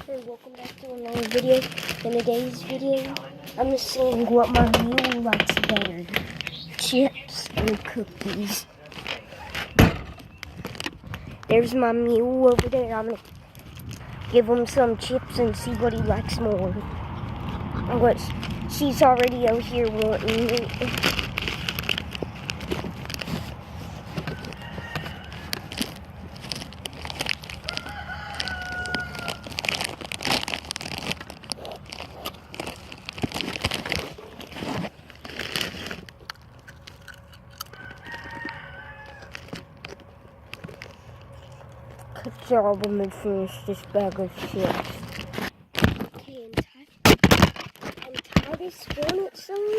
Hey, welcome back to another video. In today's video, I'm just seeing what my mule likes better. Chips or cookies. There's my mule over there. I'm going to give him some chips and see what he likes more. What she's already out here wanting it. Good job, I'm gonna finish this bag of chips. Okay, and Titus wanted some,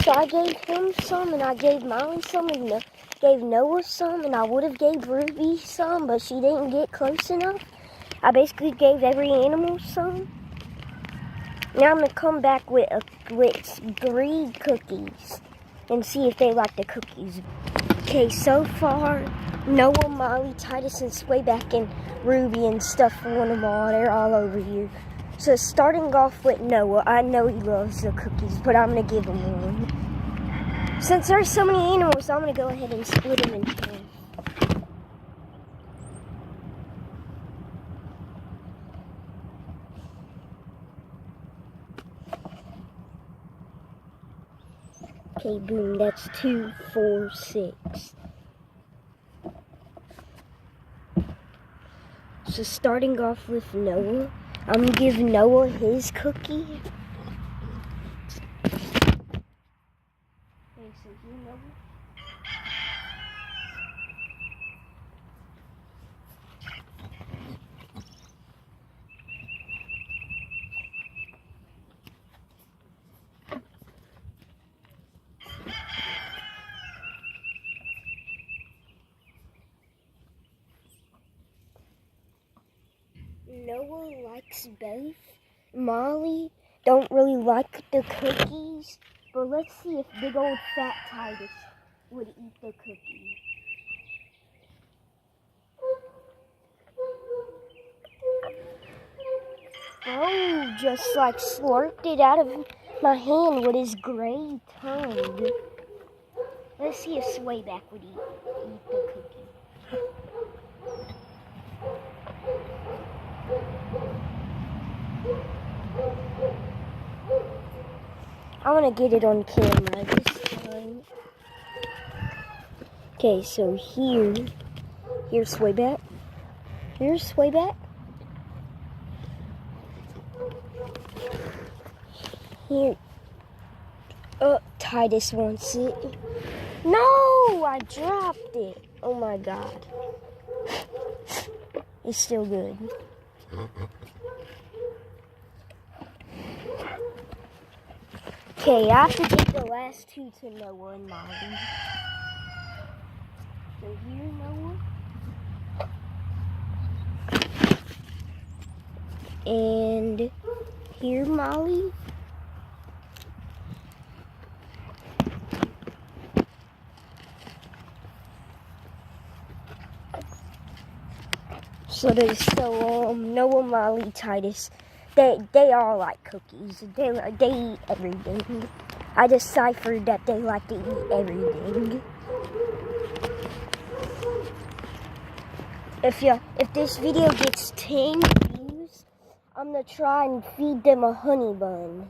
so I gave him some, and I gave Molly some, and gave Noah some, and I would have gave Ruby some, but she didn't get close enough. I basically gave every animal some. Now I'm gonna come back with 3 cookies and see if they like the cookies. Okay, so far, Noah, Molly, Titus, and Swayback, and Ruby and stuff want them all. They're all over here. So starting off with Noah, I know he loves the cookies, but I'm going to give him one. Since there's so many animals, I'm going to go ahead and split them in half. Okay, boom, that's 2, 4, 6. So starting off with Noah, I'm going to give Noah his cookie. Okay, so here, Noah. Noah likes both. Molly don't really like the cookies, but let's see if big old fat Titus would eat the cookie. Oh, just like slurped it out of my hand with his gray tongue. Let's see if Swayback would eat the cookie. I want to get it on camera this time. Okay, so here's Swayback. Here's Swayback. Here. Titus wants it. No, I dropped it. Oh my God. It's still good. Okay, I have to give the last 2 to Noah and Molly. So here, Noah. And here, Molly. So Noah, Molly, Titus. They all like cookies. They eat everything. I deciphered that they like to eat everything. If this video gets 10 views, I'm gonna try and feed them a honey bun.